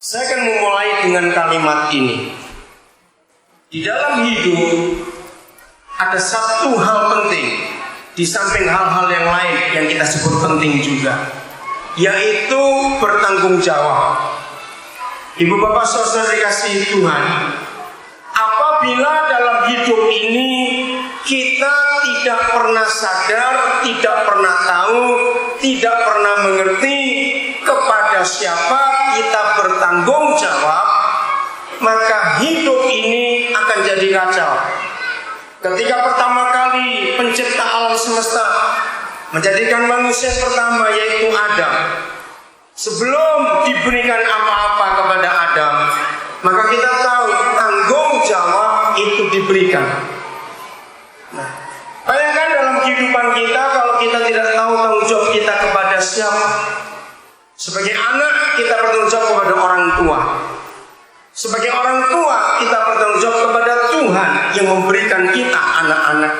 Saya akan memulai dengan kalimat ini. Di dalam hidup ada satu hal penting, di samping hal-hal yang lain yang kita sebut penting juga, yaitu bertanggung jawab. Ibu bapak saudara dikasihi Tuhan, apabila dalam hidup ini kita tidak pernah sadar, tidak pernah tahu, tidak pernah mengerti kepada siapa kita bertanggung jawab, maka hidup ini akan jadi kacau. Ketika pertama kali pencipta alam semesta menjadikan manusia pertama, yaitu Adam, sebelum diberikan apa-apa kepada Adam, maka kita tahu tanggung jawab itu diberikan. Nah, bayangkan dalam kehidupan kita, kalau kita tidak tahu tanggung jawab kita kepada siapa. Sebagai anak, kita bertanggung jawab kepada orang tua. Sebagai orang tua, kita bertanggung jawab kepada Tuhan yang memberikan kita anak-anak.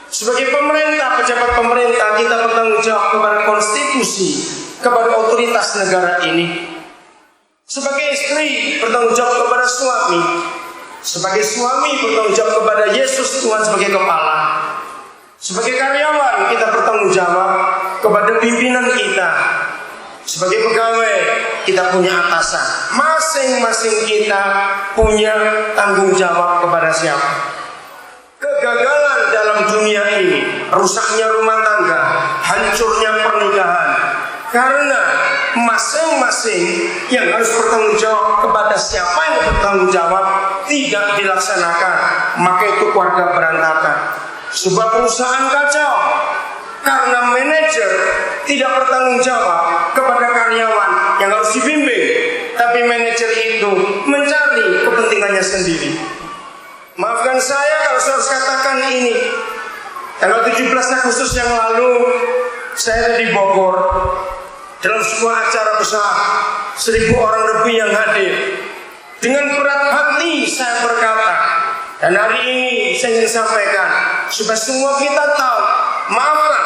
Sebagai pemerintah, pejabat pemerintah, kita bertanggung jawab kepada konstitusi, kepada otoritas negara ini. Sebagai istri, bertanggung jawab kepada suami. Sebagai suami, bertanggung jawab kepada Yesus Tuhan sebagai kepala. Sebagai karyawan, kita bertanggung jawab kepada pimpinan kita. Sebagai pegawai, kita punya atasan. Masing-masing kita punya tanggung jawab kepada siapa. Kegagalan dalam dunia ini, rusaknya rumah tangga, hancurnya pernikahan, karena masing-masing yang harus bertanggung jawab kepada siapa yang bertanggung jawab tidak dilaksanakan, maka itu keluarga berantakan. Sebuah perusahaan kacau karena manajer tidak bertanggung jawab kepada karyawan yang harus dibimbing, tapi manajer itu mencari kepentingannya sendiri. Maafkan saya kalau saya harus katakan ini. Tanggal 17 Agustus yang lalu saya ada di Bogor dalam sebuah acara besar, 1.000 orang lebih yang hadir. Dengan berat hati saya berkata, dan hari ini saya ingin sampaikan supaya semua kita tahu, maafkan,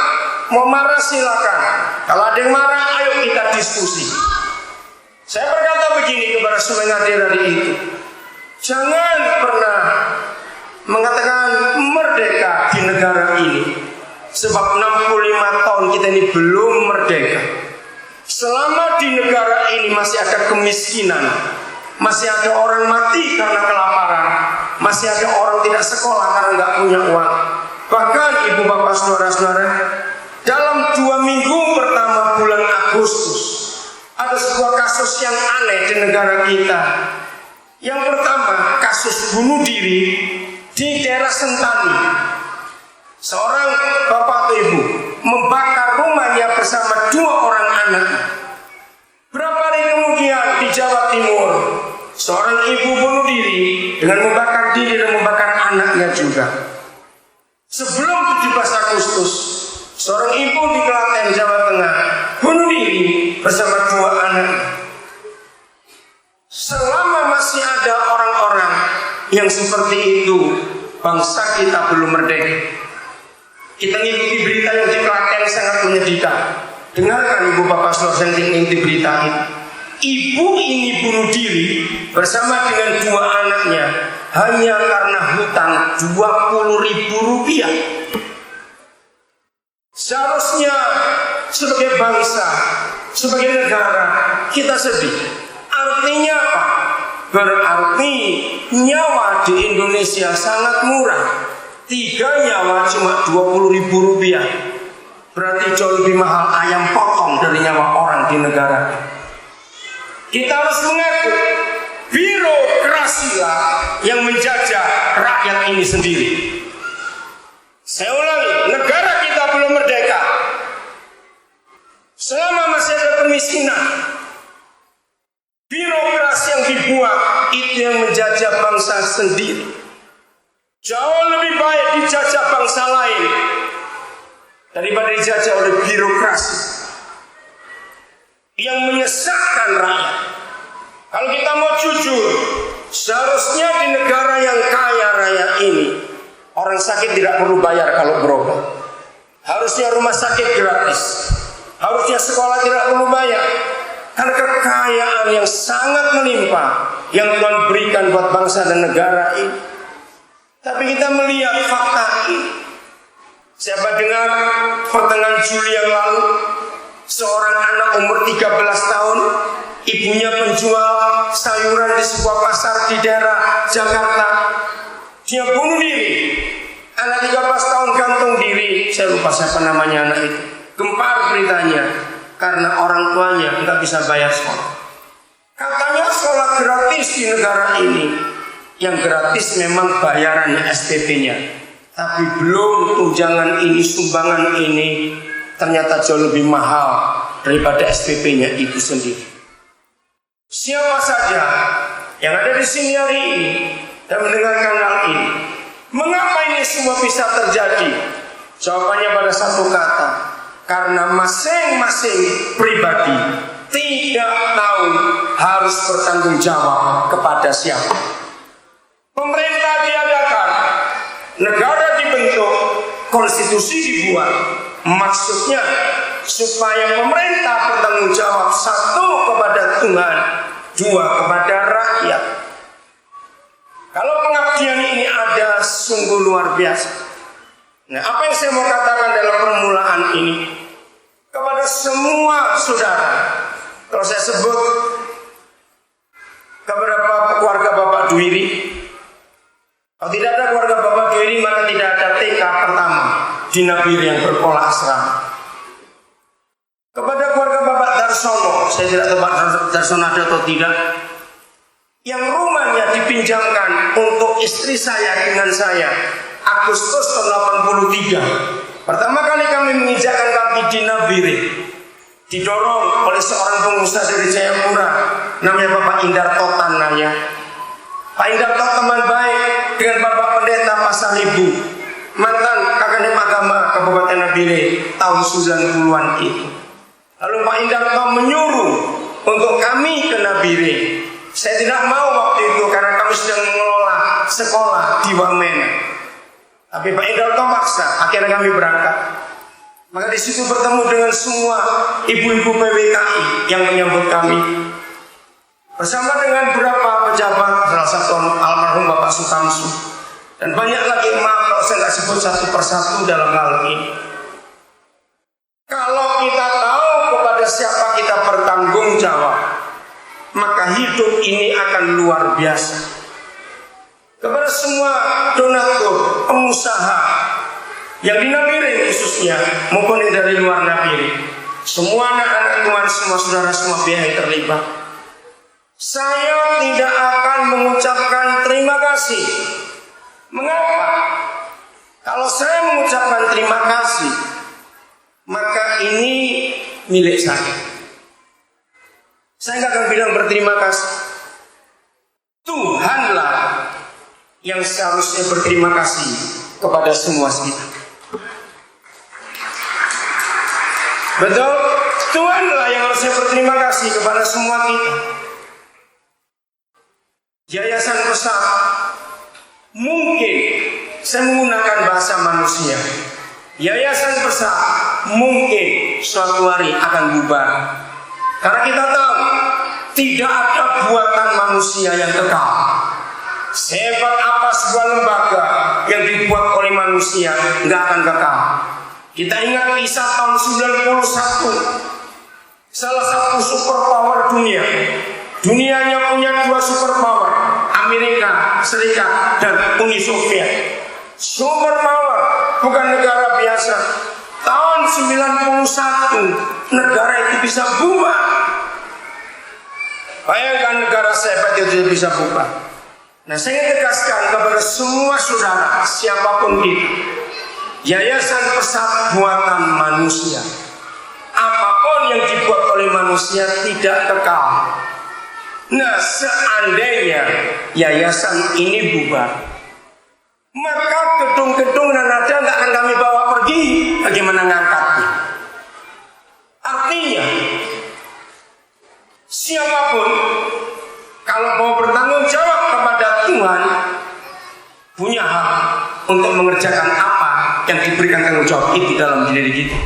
mau marah silakan. Kalau ada yang marah, ayo kita diskusi. Saya berkata begini kepada semua yang hadir hari itu, jangan pernah mengatakan merdeka di negara ini, sebab 65 tahun kita ini belum merdeka. Selama di negara ini masih ada kemiskinan, masih ada orang mati karena kelaparan, masih ada orang tidak sekolah karena nggak punya uang. Bahkan ibu bapak saudara-saudara, dalam 2 minggu pertama bulan Agustus ada sebuah kasus yang aneh di negara kita. Yang pertama, kasus bunuh diri di daerah Sentani. Seorang bapak atau ibu membakar rumahnya bersama 2 orang anak. Berapa hari kemudian di Jawa Timur, seorang ibu bunuh diri dengan membakar diri dan membakar anaknya juga. Sebelum 17 Agustus, seorang ibu di Klaten, Jawa Tengah bunuh diri bersama 2 anak. Selama masih ada orang-orang yang seperti itu, bangsa kita belum merdeka. Kita ngikuti berita yang di Klaten sangat menyedihkan. Dengarkan ibu bapak saudara yang ngikuti berita ini. Ibu ini bunuh diri bersama dengan 2 anaknya hanya karena hutang 20.000 rupiah. Seharusnya sebagai bangsa, sebagai negara, kita sedih. Artinya apa? Berarti nyawa di Indonesia sangat murah. 3 nyawa cuma 20.000 rupiah. Berarti jauh lebih mahal ayam potong dari nyawa orang di negara. Kita harus mengaku birokrasilah yang menjajah rakyat ini sendiri. Saya ulangi, negara kita belum merdeka. Selama masih ada kemiskinan, birokrasi yang dibuat itu yang menjajah bangsa sendiri. Jauh lebih baik dijajah bangsa lain daripada dijajah oleh birokrasi yang menyesatkan rakyat. Kalau kita mau jujur, seharusnya di negara yang kaya raya ini, orang sakit tidak perlu bayar kalau berobat. Harusnya rumah sakit gratis. Harusnya sekolah tidak perlu bayar. karena kekayaan yang sangat melimpah yang Tuhan berikan buat bangsa dan negara ini. Tapi kita melihat fakta ini. Siapa dengar pertengahan Juli yang lalu, seorang anak umur 13 tahun, ibunya penjual sayuran di sebuah pasar di daerah Jakarta, dia bunuh diri. Anak 13 tahun gantung diri. Saya lupa siapa namanya anak itu. Gempar beritanya karena orang tuanya nggak bisa bayar sekolah. Katanya sekolah gratis di negara ini. Yang gratis memang bayarannya SPP-nya, tapi belum tunjangan ini, sumbangan ini ternyata jauh lebih mahal daripada SPP-nya itu sendiri. Siapa saja yang ada di sini hari ini dan mendengarkan hal ini, mengapa ini semua bisa terjadi? Jawabannya pada satu kata, karena masing-masing pribadi tidak tahu harus bertanggung jawab kepada siapa. Pemerintah diadakan, negara dibentuk, konstitusi dibuat. Maksudnya supaya pemerintah bertanggung jawab, satu kepada Tuhan, dua kepada rakyat. Kalau pengabdian ini ada, sungguh luar biasa. Nah, apa yang saya mau katakan dalam permulaan ini kepada semua saudara, kalau saya sebut kepada keluarga Bapak Dwiri, kalau tidak ada keluarga Bapak Dwiri, maka tidak ada TK pertama di Nabire yang berpola asrama. Kepada keluarga Bapak Darsono, saya tidak tahu Pak Darsono ada atau tidak, yang rumahnya dipinjamkan untuk istri saya dengan saya Agustus tahun 83. Pertama kali kami menginjakkan kaki di Nabire, didorong oleh seorang pengusaha dari Jayapura, namanya Bapak Indarto Tanaya. Pak Indarto teman baik dengan Bapak Pendeta Pasar Ibu, mantan Kakadem Agama Kabupaten Nabire tahun 90-an itu. Lalu Pak Indarto menyuruh untuk kami ke Nabire. Saya tidak mau waktu itu karena kami sedang mengelola sekolah di Wamena. Tapi Pak Indarto maksa, akhirnya kami berangkat. Maka di situ bertemu dengan semua ibu-ibu PWKI yang menyambut kami. Bersama dengan beberapa pejabat, salah satu almarhum Bapak Sukamsu, dan banyak lagi, maaf kalau saya nggak sebut satu persatu dalam hal ini. Kalau kita tahu kepada siapa kita bertanggung jawab, maka hidup ini akan luar biasa. Kepada semua donatur, pengusaha yang di Nabire khususnya maupun yang dari luar Nabire, semua anak-anak Tuhan, semua saudara, semua pihak yang terlibat, saya tidak akan mengucapkan terima kasih. Mengapa? Kalau saya mengucapkan terima kasih, maka ini milik saya. Saya nggak akan bilang berterima kasih. Tuhanlah yang seharusnya berterima kasih kepada semua kita. Betul? Tuhanlah yang harusnya berterima kasih kepada semua kita. Yayasan Pesat, mungkin saya menggunakan bahasa manusia. Yayasan Pesat mungkin suatu hari akan bubar. Karena kita tahu tidak ada buatan manusia yang kekal. Sehebat apa sebuah lembaga yang dibuat oleh manusia nggak akan kekal. Kita ingat kisah tahun 91, salah satu superpower dunia. Dunianya punya dua superpower, Amerika Serikat dan Uni Soviet. Superpower, bukan negara biasa. Tahun 91 negara itu bisa bubar. Bayangkan negara sehebat itu bisa bubar. Nah, saya tegaskan kepada semua saudara, siapapun itu, Yayasan Pesat buatan manusia. Apapun yang dibuat oleh manusia tidak kekal. Nah, seandainya yayasan ini bubar, maka gedung-gedung dan nada nggak akan kami bawa pergi. Bagaimana ngangkatnya? Artinya, siapapun kalau mau bertanggung jawab kepada Tuhan, punya hak untuk mengerjakan apa yang diberikan tanggung jawab itu dalam diri kita.